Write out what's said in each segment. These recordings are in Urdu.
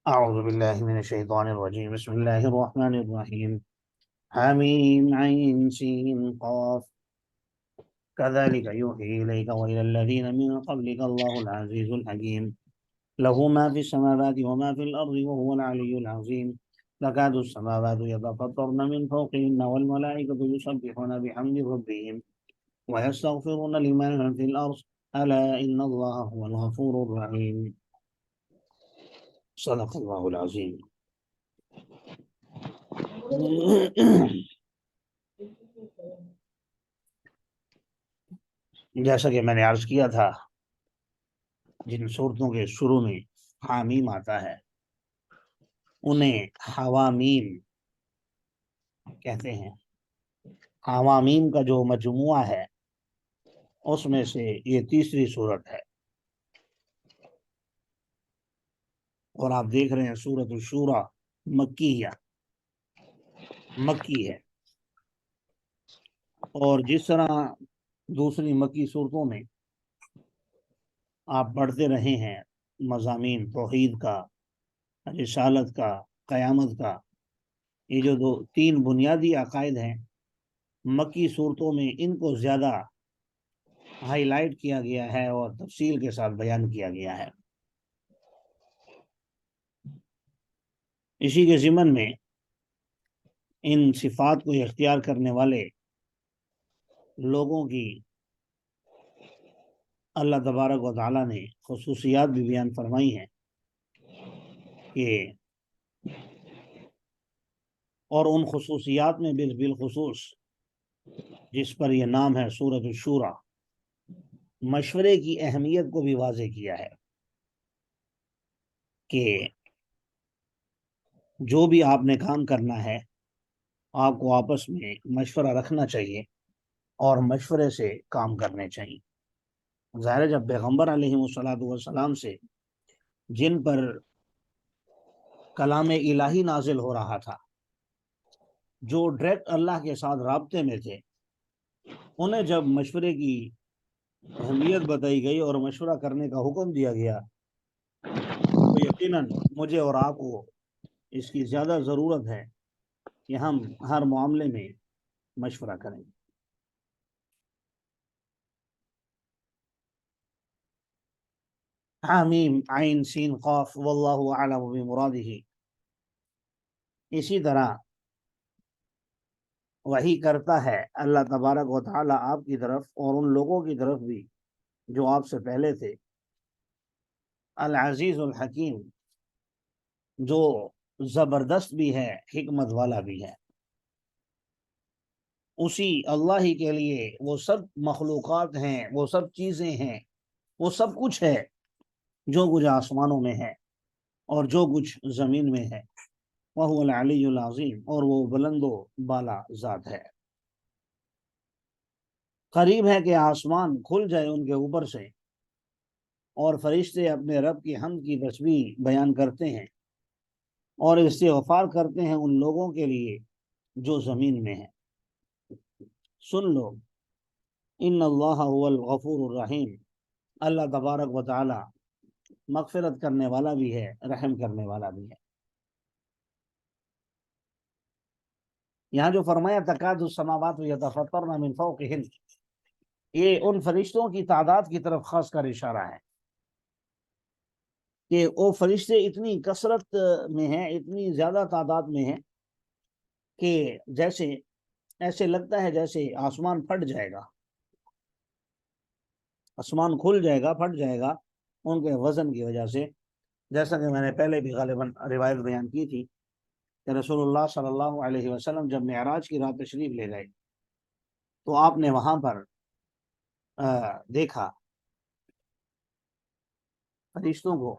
أعوذ بالله من الشيطان الرجيم بسم الله الرحمن الرحيم حميم عين سين قاف كذلك يوحي إليك وإلى الذين من قبلك الله العزيز الحكيم له ما في السماوات وما في الأرض وهو العلي العظيم تكاد السماوات يتفطرن من فوقهن والملائكة يسبحون بحمد ربهم ويستغفرون لمن في الأرض ألا إن الله هو الغفور الرحيم صدق الله العظيم. جیسا کہ میں نے عرض کیا تھا، جن صورتوں کے شروع میں حامیم آتا ہے انہیں حوامیم کہتے ہیں۔ حوامیم کا جو مجموعہ ہے اس میں سے یہ تیسری صورت ہے، اور آپ دیکھ رہے ہیں سورۃ الشورى مکی ہے، اور جس طرح دوسری مکی صورتوں میں آپ پڑھتے رہے ہیں مضامین توحید کا، رسالت کا، قیامت کا، یہ جو تین بنیادی عقائد ہیں مکی صورتوں میں ان کو زیادہ ہائی لائٹ کیا گیا ہے اور تفصیل کے ساتھ بیان کیا گیا ہے۔ اسی کے ضمن میں ان صفات کو اختیار کرنے والے لوگوں کی اللہ تبارک و تعالیٰ نے خصوصیات بھی بیان فرمائی ہیں کہ اور ان خصوصیات میں بالخصوص جس پر یہ نام ہے سورۃ الشورى، مشورے کی اہمیت کو بھی واضح کیا ہے کہ جو بھی آپ نے کام کرنا ہے آپ کو آپس میں مشورہ رکھنا چاہیے اور مشورے سے کام کرنے چاہیے۔ ظاہر جب پیغمبر علیہ والسلام سے جن پر کلام الہی نازل ہو رہا تھا، جو ڈائریکٹ اللہ کے ساتھ رابطے میں تھے، انہیں جب مشورے کی اہمیت بتائی گئی اور مشورہ کرنے کا حکم دیا گیا تو یقیناً مجھے اور آپ کو اس کی زیادہ ضرورت ہے کہ ہم ہر معاملے میں مشورہ کریں۔ حامیم عین سین قاف واللہ اعلم بمرادہ، اسی طرح وحی کرتا ہے اللہ تبارک و تعالی آپ کی طرف اور ان لوگوں کی طرف بھی جو آپ سے پہلے تھے، العزیز الحکیم، جو زبردست بھی ہے حکمت والا بھی ہے۔ اسی اللہ ہی کے لیے وہ سب مخلوقات ہیں، وہ سب چیزیں ہیں، وہ سب کچھ ہے جو کچھ آسمانوں میں ہے اور جو کچھ زمین میں ہے۔ وہو العلی العظیم، اور وہ بلند و بالا ذات ہے۔ قریب ہے کہ آسمان کھل جائے ان کے اوپر سے اور فرشتے اپنے رب کی حمد کی تسبیح بیان کرتے ہیں اور استغفار کرتے ہیں ان لوگوں کے لیے جو زمین میں ہیں۔ سن لو ان اللہ هو الغفور الرحیم، اللہ تبارک و تعالی مغفرت کرنے والا بھی ہے، رحم کرنے والا بھی ہے۔ یہاں جو فرمایا تکاد السماوات یتفطرن من فوقہن، یہ ان فرشتوں کی تعداد کی طرف خاص کر اشارہ ہے کہ وہ فرشتے اتنی کثرت میں ہیں، اتنی زیادہ تعداد میں ہیں کہ جیسے ایسے لگتا ہے جیسے آسمان پھٹ جائے گا، آسمان کھل جائے گا، پھٹ جائے گا ان کے وزن کی وجہ سے۔ جیسا کہ میں نے پہلے بھی غالباً روایت بیان کی تھی کہ رسول اللہ صلی اللہ علیہ وسلم جب معراج کی رات تشریف لے گئے تو آپ نے وہاں پر دیکھا فرشتوں کو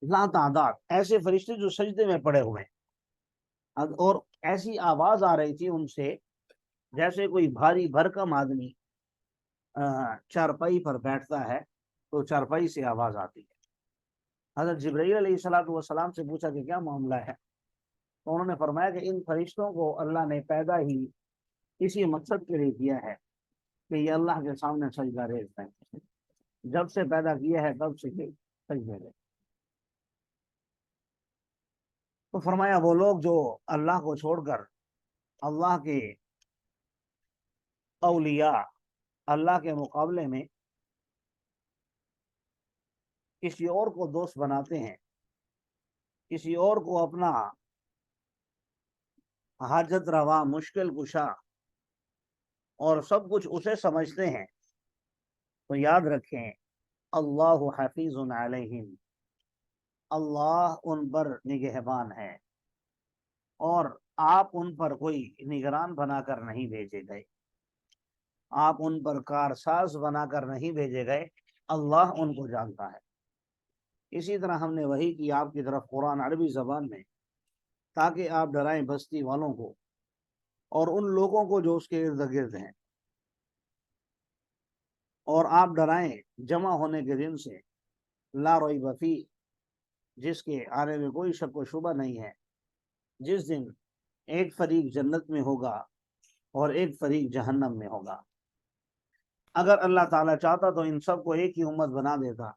لا تعداد، ایسے فرشتے جو سجدے میں پڑے ہوئے ہیں، اور ایسی آواز آ رہی تھی ان سے جیسے کوئی بھاری بھرکم آدمی چارپائی پر بیٹھتا ہے تو چارپائی سے آواز آتی ہے۔ حضرت جبرائیل علیہ السلام سے پوچھا کہ کیا معاملہ ہے، تو انہوں نے فرمایا کہ ان فرشتوں کو اللہ نے پیدا ہی اسی مقصد کے لیے کیا ہے کہ یہ اللہ کے سامنے سجدہ ریز ہیں، جب سے پیدا کیا ہے تب سے سجدے رہے۔ تو فرمایا وہ لوگ جو اللہ کو چھوڑ کر اللہ کے اولیاء، اللہ کے مقابلے میں کسی اور کو دوست بناتے ہیں، کسی اور کو اپنا حاجت روا، مشکل کشا اور سب کچھ اسے سمجھتے ہیں، تو یاد رکھیں اللہ حفیظ علیہم، اللہ ان پر نگہبان ہے، اور آپ ان پر کوئی نگران بنا کر نہیں بھیجے گئے، آپ ان پر کارساز بنا کر نہیں بھیجے گئے، اللہ ان کو جانتا ہے۔ اسی طرح ہم نے وحی کی آپ کی طرف قرآن عربی زبان میں، تاکہ آپ ڈرائیں بستی والوں کو اور ان لوگوں کو جو اس کے ارد گرد ہیں، اور آپ ڈرائیں جمع ہونے کے دن سے، لا ریب فیہ، جس کے آنے میں کوئی شک و شبہ نہیں ہے، جس دن ایک فریق جنت میں ہوگا اور ایک فریق جہنم میں ہوگا۔ اگر اللہ تعالیٰ چاہتا تو ان سب کو ایک ہی امت بنا دیتا،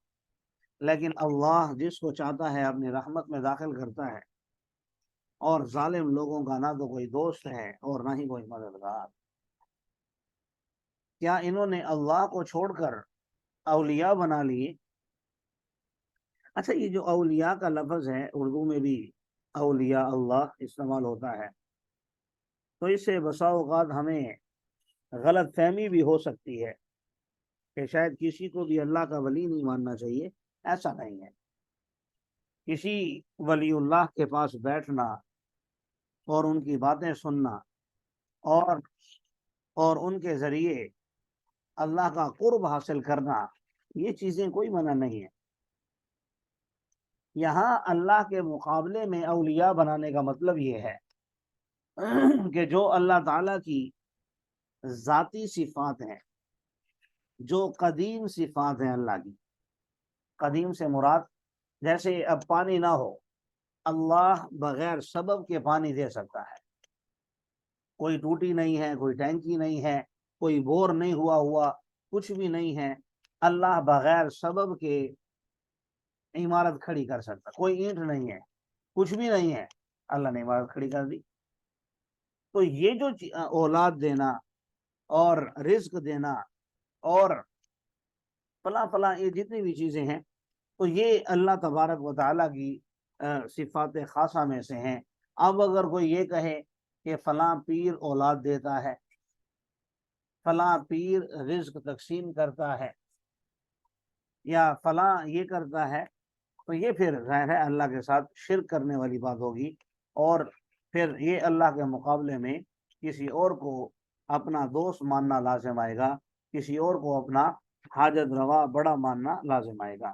لیکن اللہ جس کو چاہتا ہے اپنی رحمت میں داخل کرتا ہے، اور ظالم لوگوں کا نہ تو کوئی دوست ہے اور نہ ہی کوئی مددگار۔ کیا انہوں نے اللہ کو چھوڑ کر اولیاء بنا لیے؟ اچھا، یہ جو اولیاء کا لفظ ہے، اردو میں بھی اولیاء اللہ استعمال ہوتا ہے، تو اس سے بسا اوقات ہمیں غلط فہمی بھی ہو سکتی ہے کہ شاید کسی کو بھی اللہ کا ولی نہیں ماننا چاہیے۔ ایسا نہیں ہے۔ کسی ولی اللہ کے پاس بیٹھنا اور ان کی باتیں سننا اور ان کے ذریعے اللہ کا قرب حاصل کرنا، یہ چیزیں کوئی منع نہیں ہے۔ یہاں اللہ کے مقابلے میں اولیاء بنانے کا مطلب یہ ہے کہ جو اللہ تعالیٰ کی ذاتی صفات ہیں، جو قدیم صفات ہیں اللہ کی، قدیم سے مراد جیسے اب پانی نہ ہو، اللہ بغیر سبب کے پانی دے سکتا ہے۔ کوئی ٹوٹی نہیں ہے، کوئی ٹینکی نہیں ہے، کوئی بور نہیں ہوا کچھ بھی نہیں ہے، اللہ بغیر سبب کے عمارت کھڑی کر سکتا۔ کوئی اینٹ نہیں ہے، کچھ بھی نہیں ہے، اللہ نے عمارت کھڑی کر دی۔ تو یہ جو اولاد دینا اور رزق دینا اور فلاں فلاں، یہ جتنی بھی چیزیں ہیں، تو یہ اللہ تبارک و تعالیٰ کی صفات خاصہ میں سے ہیں۔ اب اگر کوئی یہ کہے کہ فلاں پیر اولاد دیتا ہے، فلاں پیر رزق تقسیم کرتا ہے، یا فلاں یہ کرتا ہے، تو یہ پھر ظاہر ہے اللہ کے ساتھ شرک کرنے والی بات ہوگی، اور پھر یہ اللہ کے مقابلے میں کسی اور کو اپنا دوست ماننا لازم آئے گا، کسی اور کو اپنا حاجت روا بڑا ماننا لازم آئے گا۔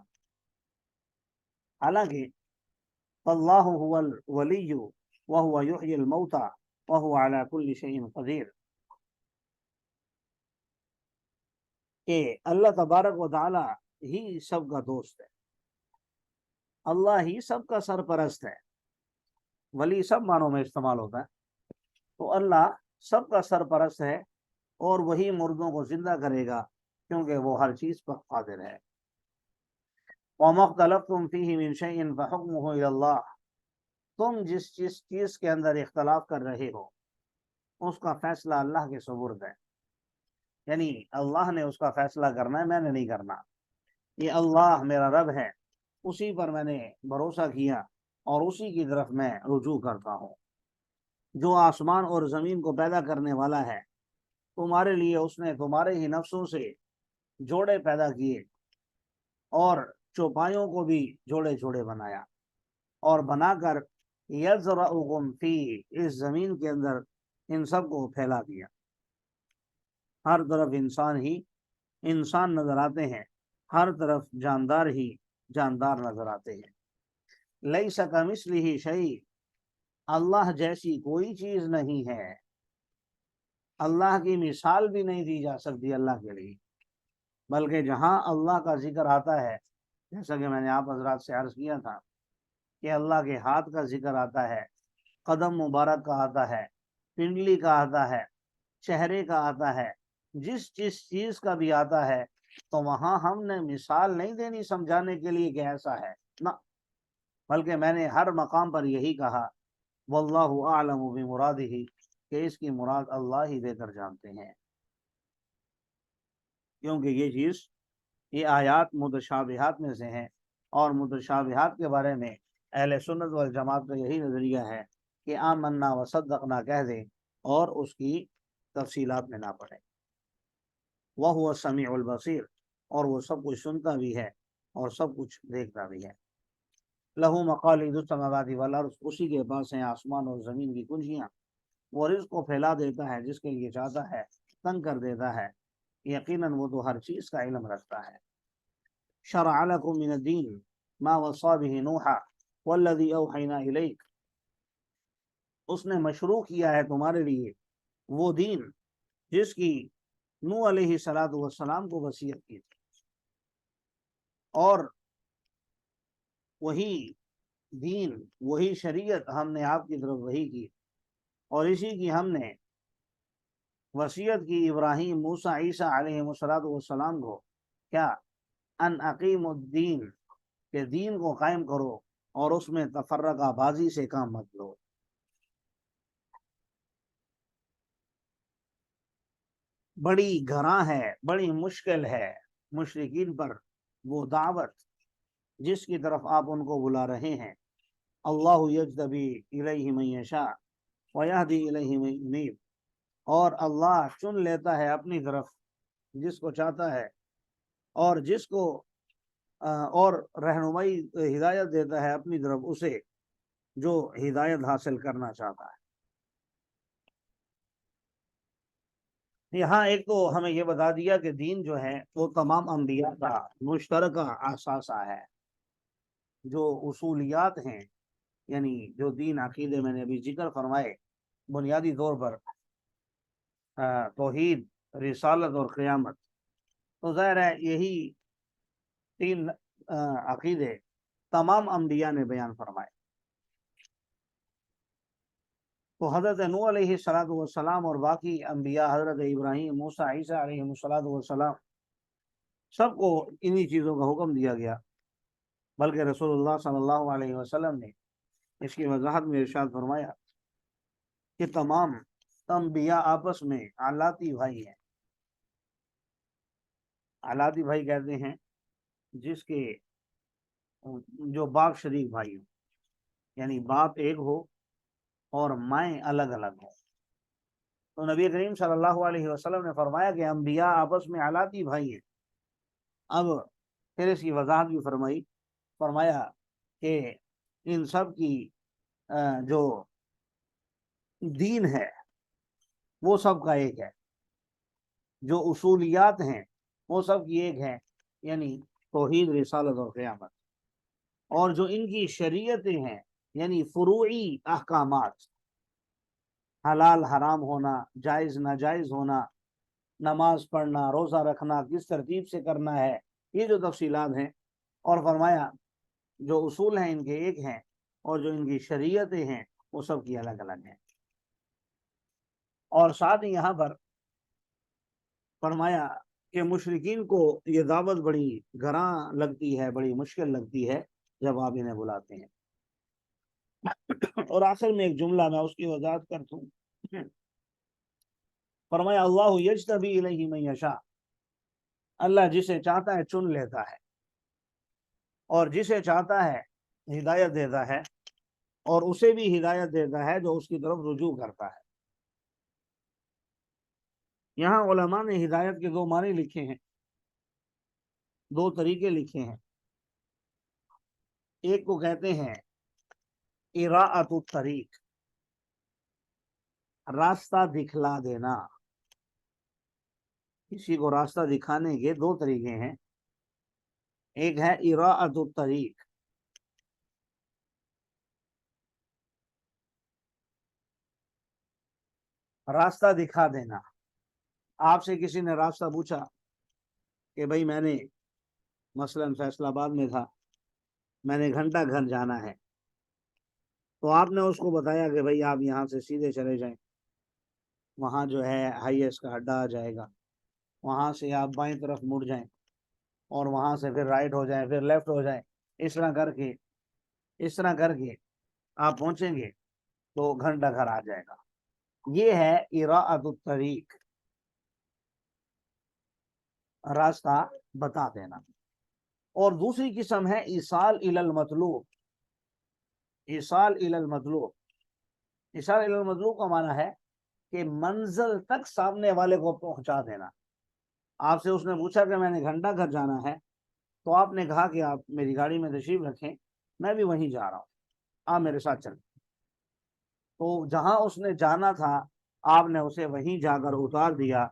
حالانکہ اللہ هو الولی وهو یحیی الموتى وهو على كل شيء قدیر، کہ اللہ تبارک و تعالی ہی سب کا دوست ہے، اللہ ہی سب کا سرپرست ہے۔ ولی سب معنوں میں استعمال ہوتا ہے، تو اللہ سب کا سرپرست ہے، اور وہی مردوں کو زندہ کرے گا، کیونکہ وہ ہر چیز پر قادر ہے۔ وَمَا اخْتَلَفْتُمْ فِيهِ مِنْ شَيْءٍ فَحُكْمُهُ إِلَى اللَّهِ، تم جس چیز کے اندر اختلاف کر رہے ہو، اس کا فیصلہ اللہ کے سپرد ہے، یعنی اللہ نے اس کا فیصلہ کرنا ہے، میں نے نہیں کرنا۔ یہ اللہ میرا رب ہے، اسی پر میں نے بھروسہ کیا اور اسی کی طرف میں رجوع کرتا ہوں۔ جو آسمان اور زمین کو پیدا کرنے والا ہے، تمہارے لیے اس نے تمہارے ہی نفسوں سے جوڑے پیدا کیے، اور چوپایوں کو بھی جوڑے جوڑے بنایا، اور بنا کر یذرؤکم فیہ، اس زمین کے اندر ان سب کو پھیلا دیا۔ ہر طرف انسان نظر آتے ہیں، ہر طرف جاندار ہی جاندار نظر آتے ہیں۔ لیس کمثلہ شیء، اللہ جیسی کوئی چیز نہیں ہے، اللہ کی مثال بھی نہیں دی جا سکتی اللہ کے لیے۔ بلکہ جہاں اللہ کا ذکر آتا ہے، جیسا کہ میں نے آپ حضرات سے عرض کیا تھا کہ اللہ کے ہاتھ کا ذکر آتا ہے، قدم مبارک کا آتا ہے، پنڈلی کا آتا ہے، چہرے کا آتا ہے، جس چیز کا بھی آتا ہے، تو وہاں ہم نے مثال نہیں دینی سمجھانے کے لیے کہ ایسا ہے، نہ، بلکہ میں نے ہر مقام پر یہی کہا واللہ اعلم بمرادہ، کہ اس کی مراد اللہ ہی بہتر جانتے ہیں، کیونکہ یہ آیات متشابہات میں سے ہیں، اور متشابہات کے بارے میں اہل سنت والجماعت کا یہی نظریہ ہے کہ آمنا و صدقنا کہہ دیں اور اس کی تفصیلات میں نہ پڑیں۔ وَهُوَ السَّمِيعُ الْبَصِيرُ، اور وہ سب کچھ سنتا بھی ہے اور سب کچھ دیکھتا بھی ہے۔ لَهُ مَقَالِيدُ السَّمَاوَاتِ وَالْأَرْضِ، اسی کے پاس ہیں آسمان اور زمین کی کنجیاں۔ وہ رزق کو پھیلا دیتا ہے جس کے لیے چاہتا ہے، تنگ کر دیتا ہے، یقیناً وہ تو ہر چیز کا علم رکھتا ہے۔ شرع لكم من الدین ما وصى به نوحا والذی اوحینا الیک، اس نے مشروع کیا ہے تمہارے لیے وہ دین جس کی نوح علیہ السلام کو وصیت کی تھی، اور وہی دین، وہی شریعت ہم نے آپ کی طرف وحی کی، اور اسی کی ہم نے وصیت کی ابراہیم، موسیٰ، عیسیٰ علیہ السلام کو، کیا؟ ان اقیم الدین، کہ دین کو قائم کرو اور اس میں تفرقہ بازی سے کام مت لو۔ بڑی گراں ہے، بڑی مشکل ہے مشرکین پر وہ دعوت جس کی طرف آپ ان کو بلا رہے ہیں۔ اللہ یجتبی الیہ من یشاء ویہدی الیہ من ینیب، اور اللہ چن لیتا ہے اپنی طرف جس کو چاہتا ہے، اور جس کو اور رہنمائی ہدایت دیتا ہے اپنی طرف اسے جو ہدایت حاصل کرنا چاہتا ہے۔ یہاں ایک تو ہمیں یہ بتا دیا کہ دین جو ہے وہ تمام انبیاء کا مشترکہ اثاثہ ہے۔ جو اصولیات ہیں، یعنی جو دین عقیدے میں نے ابھی ذکر فرمائے، بنیادی طور پر توحید، رسالت اور قیامت، تو ظاہر ہے یہی تین عقیدے تمام انبیاء نے بیان فرمائے۔ تو حضرت نوح علیہ السلام اور باقی انبیاء، حضرت ابراہیم، موسیٰ، عیسیٰ علیہ السلام، سب کو انہی چیزوں کا حکم دیا گیا، بلکہ رسول اللہ صلی اللہ علیہ وسلم نے اس کی وضاحت میں ارشاد فرمایا کہ تمام انبیاء آپس میں علاتی بھائی ہیں۔ علاتی بھائی کہتے ہیں جس کے جو باپ شریک بھائی ہوں، یعنی باپ ایک ہو اور مائیں الگ الگ ہوں۔ تو نبی کریم صلی اللہ علیہ وسلم نے فرمایا کہ انبیاء آپس میں علاتی بھائی ہیں۔ اب پھر اس کی وضاحت بھی فرمایا کہ ان سب کی جو دین ہے وہ سب کا ایک ہے، جو اصولیات ہیں وہ سب کی ایک ہے، یعنی توحید، رسالت اور قیامت، اور جو ان کی شریعتیں ہیں یعنی فروعی احکامات، حلال حرام ہونا، جائز ناجائز ہونا، نماز پڑھنا، روزہ رکھنا کس ترتیب سے کرنا ہے، یہ جو تفصیلات ہیں، اور فرمایا جو اصول ہیں ان کے ایک ہیں، اور جو ان کی شریعتیں ہیں وہ سب کی الگ الگ ہیں۔ اور ساتھ ہی یہاں پر فرمایا کہ مشرکین کو یہ دعوت بڑی گراں لگتی ہے، بڑی مشکل لگتی ہے جب آپ انہیں بلاتے ہیں۔ اور آخر میں ایک جملہ میں اس کی وضاحت کرتا ہوں۔ فرمایا اللہ یجتبی الیہ من یشاء، اللہ جسے چاہتا ہے چن لیتا ہے، اور جسے چاہتا ہے ہدایت دیتا ہے، اور اسے بھی ہدایت دیتا ہے جو اس کی طرف رجوع کرتا ہے۔ یہاں علماء نے ہدایت کے دو معنی لکھے ہیں، دو طریقے لکھے ہیں۔ ایک کو کہتے ہیں اراءۃ الطریق، راستہ دکھلا دینا۔ کسی کو راستہ دکھانے کے دو طریقے ہیں، ایک ہے اراءۃ الطریق، راستہ دکھا دینا۔ آپ سے کسی نے راستہ پوچھا کہ بھائی میں نے مثلاً فیصل آباد میں تھا، میں نے گھنٹہ گھر جانا ہے، تو آپ نے اس کو بتایا کہ بھائی آپ یہاں سے سیدھے چلے جائیں، وہاں جو ہے ہائی ایس کا اڈا آ جائے گا، وہاں سے آپ بائیں طرف مڑ جائیں، اور وہاں سے پھر رائٹ ہو جائیں، پھر لیفٹ ہو جائیں، اس طرح کر کے آپ پہنچیں گے تو گھنٹہ گھر آ جائے گا۔ یہ ہے اراءۃ الطریق، راستہ بتا دینا۔ اور دوسری قسم ہے ایصال الی المطلوب۔ ایصال الی المطلوب، ایصال الی المطلوب کا معنی ہے کہ منزل تک سامنے والے کو پہنچا دینا۔ آپ سے اس نے پوچھا کہ میں نے گھنٹہ گھر جانا ہے، تو آپ نے کہا کہ آپ میری گاڑی میں تشریف رکھیں، میں بھی وہیں جا رہا ہوں، آپ میرے ساتھ چلیں۔ تو جہاں اس نے جانا تھا آپ نے اسے وہیں جا کر اتار دیا،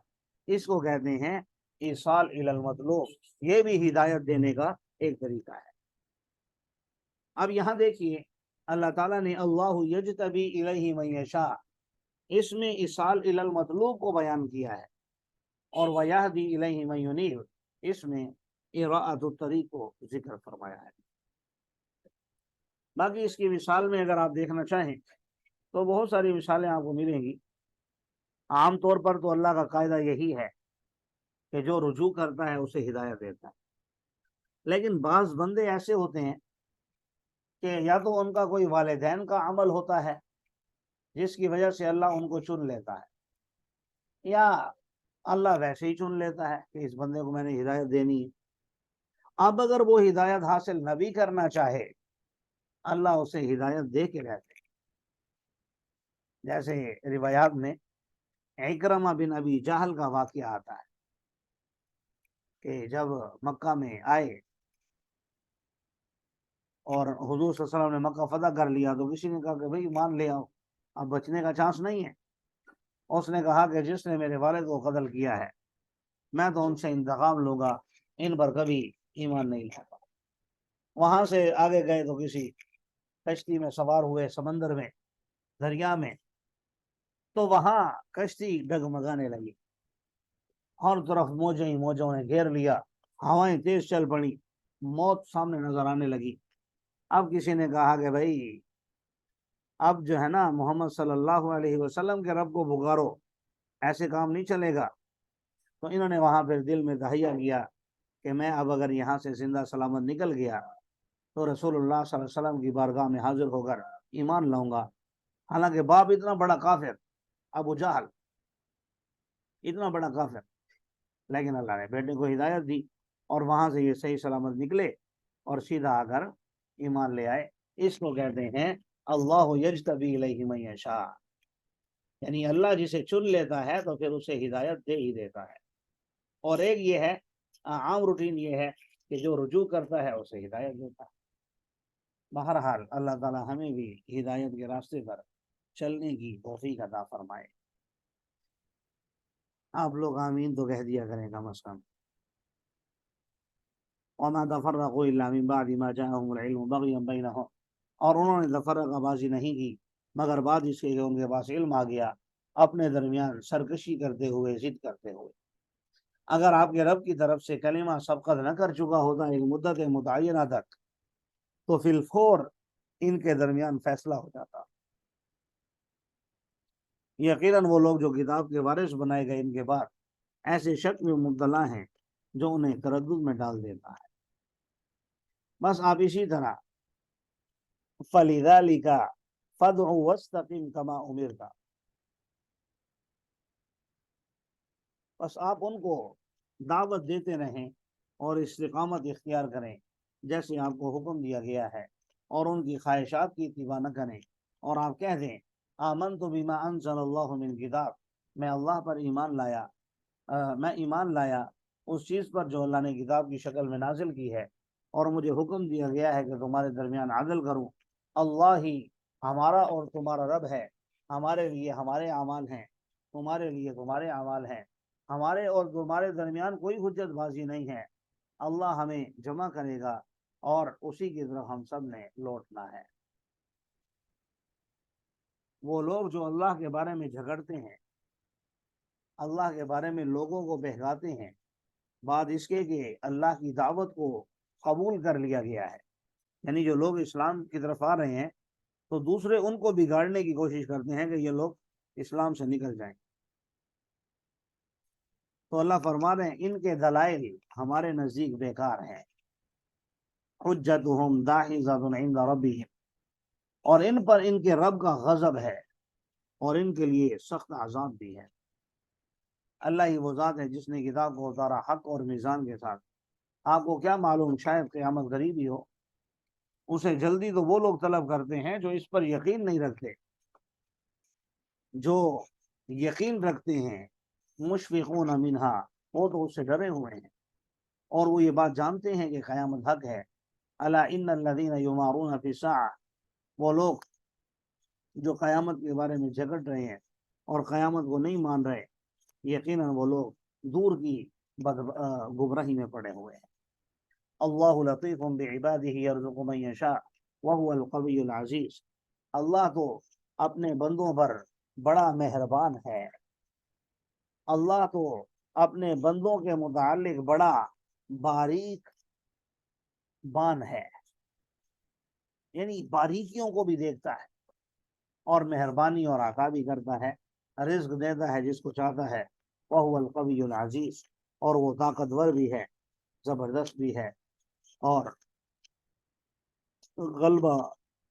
اس کو کہتے ہیں ایصال الی المطلوب۔ یہ بھی ہدایت دینے کا ایک طریقہ ہے۔ اب یہاں دیکھیے اللہ تعالیٰ نے اللہ یجتبی الیہ من یشاء، اس میں ایصال الی المطلوب کو بیان کیا ہے، اور ویہدی الیہ من ینیب، اس میں اراءۃ الطریق کو ذکر فرمایا ہے۔ باقی اس کی مثال میں اگر آپ دیکھنا چاہیں تو بہت ساری مثالیں آپ کو ملیں گی۔ عام طور پر تو اللہ کا قاعدہ یہی ہے کہ جو رجوع کرتا ہے اسے ہدایت دیتا ہے، لیکن بعض بندے ایسے ہوتے ہیں کہ یا تو ان کا کوئی والدین کا عمل ہوتا ہے جس کی وجہ سے اللہ ان کو چن لیتا ہے، یا اللہ ویسے ہی چن لیتا ہے کہ اس بندے کو میں نے ہدایت دینی ہے۔ اب اگر وہ ہدایت حاصل نہ بھی کرنا چاہے، اللہ اسے ہدایت دے کے رہتے ہیں۔ جیسے روایات میں اکرمہ بن ابی جہل کا واقعہ آتا ہے کہ جب مکہ میں آئے اور حضور صلی اللہ علیہ وسلم نے مکہ فتح کر لیا، تو کسی نے کہا کہ بھئی مان لے آؤ، اب بچنے کا چانس نہیں ہے۔ اس نے کہا کہ جس نے میرے والد کو قتل کیا ہے میں تو ان سے انتقام لوں گا، ان پر کبھی ایمان نہیں لاتا۔ وہاں سے آگے گئے تو کسی کشتی میں سوار ہوئے، سمندر میں، دریا میں، تو وہاں کشتی ڈگمگانے لگی، ہر طرف موجیں ہی موجوں نے گھیر لیا، ہوائیں تیز چل پڑی، موت سامنے نظر آنے لگی۔ اب کسی نے کہا کہ بھائی اب جو ہے نا محمد صلی اللہ علیہ وسلم کے رب کو پکارو، ایسے کام نہیں چلے گا۔ تو انہوں نے وہاں پھر دل میں تہیہ کیا کہ میں اب اگر یہاں سے زندہ سلامت نکل گیا تو رسول اللہ صلی اللہ علیہ وسلم کی بارگاہ میں حاضر ہو کر ایمان لاؤں گا۔ حالانکہ باپ اتنا بڑا کافر، ابو جہل اتنا بڑا کافر، لیکن اللہ نے بیٹے کو ہدایت دی اور وہاں سے یہ صحیح سلامت نکلے اور سیدھا آ کر ایمان لے آئے۔ اس کو کہتے ہیں اللہ یجتبی الیہ من یشاء، یعنی اللہ جسے چن لیتا ہے تو پھر اسے ہدایت دے ہی دیتا ہے۔ اور ایک یہ ہے عام روٹین، یہ ہے کہ جو رجوع کرتا ہے اسے ہدایت دیتا ہے۔ بہرحال اللہ تعالی ہمیں بھی ہدایت کے راستے پر چلنے کی توفیق عطا فرمائے۔ آپ لوگ آمین تو کہہ دیا کریں کم از کم۔ وما تفرقوا الا من بعد ما جاءهم العلم بغيا بينهم، اور انہوں نے تفرقہ بازی نہیں کی مگر بعد اس کے کہ ان کے پاس علم آ گیا، اپنے درمیان سرکشی کرتے ہوئے، ضد کرتے ہوئے۔ اگر آپ کے رب کی طرف سے کلمہ سبقت نہ کر چکا ہوتا ایک مدت متعینہ تک، تو فی الفور ان کے درمیان فیصلہ ہو جاتا۔ یقیناً وہ لوگ جو کتاب کے وارث بنائے گئے ان کے بعد ایسے شک میں مبتلا ہیں جو انہیں تردد میں ڈال دیتا ہے۔ بس آپ اسی طرح فَلِذَلِكَ فَادْعُ وَاسْتَقِمْ كَمَا أُمِرْتَ، بس آپ ان کو دعوت دیتے رہیں اور استقامت اختیار کریں جیسے آپ کو حکم دیا گیا ہے، اور ان کی خواہشات کی اتباع نہ کریں، اور آپ کہہ دیں آمنت بما انزل اللہ من کتاب، میں اللہ پر ایمان لایا، میں ایمان لایا اس چیز پر جو اللہ نے کتاب کی شکل میں نازل کی ہے، اور مجھے حکم دیا گیا ہے کہ تمہارے درمیان عدل کروں۔ اللہ ہی ہمارا اور تمہارا رب ہے، ہمارے لیے ہمارے اعمال ہیں، تمہارے لیے تمہارے اعمال ہیں، ہمارے اور تمہارے درمیان کوئی حجت بازی نہیں ہے۔ اللہ ہمیں جمع کرے گا اور اسی کی طرف ہم سب نے لوٹنا ہے۔ وہ لوگ جو اللہ کے بارے میں جھگڑتے ہیں، اللہ کے بارے میں لوگوں کو بہکاتے ہیں، بعد اس کے کہ اللہ کی دعوت کو قبول کر لیا گیا ہے، یعنی جو لوگ اسلام کی طرف آ رہے ہیں تو دوسرے ان کو بگاڑنے کی کوشش کرتے ہیں کہ یہ لوگ اسلام سے نکل جائیں، تو اللہ فرما رہے ہیں ان کے دلائل ہمارے نزدیک بیکار ہیں۔ حجتہم داحضۃ عند ربہم، اور ان پر ان کے رب کا غضب ہے اور ان کے لیے سخت عذاب بھی ہے۔ اللہ ہی وہ ذات ہے جس نے کتاب کو اتارا حق اور میزان کے ساتھ۔ آپ کو کیا معلوم شاید قیامت قریب ہی ہو۔ اسے جلدی تو وہ لوگ طلب کرتے ہیں جو اس پر یقین نہیں رکھتے، جو یقین رکھتے ہیں مشفقون منہا، وہ تو اس سے ڈرے ہوئے ہیں اور وہ یہ بات جانتے ہیں کہ قیامت حق ہے۔ الا ان الذین یمارون فی الساعۃ، وہ لوگ جو قیامت کے بارے میں جھگڑ رہے ہیں اور قیامت کو نہیں مان رہے، یقیناً وہ لوگ دور کی گمراہی میں پڑے ہوئے ہیں۔ اللہ لطیف بعبادہ یرزق من یشاء وهو القوی العزیز، اللہ تو اپنے بندوں پر بڑا مہربان ہے، اللہ تو اپنے بندوں کے متعلق بڑا باریک بان ہے، یعنی باریکیوں کو بھی دیکھتا ہے اور مہربانی اور عطا بھی کرتا ہے، رزق دیتا ہے جس کو چاہتا ہے۔ وهو القوی العزیز، اور وہ طاقتور بھی ہے، زبردست بھی ہے، اور غلبہ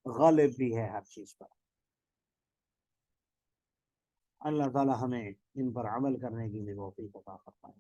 غالب بھی ہے ہر چیز پر۔ اللہ تعالی ہمیں ان پر عمل کرنے کی بھی توفیق عطا فرمائے۔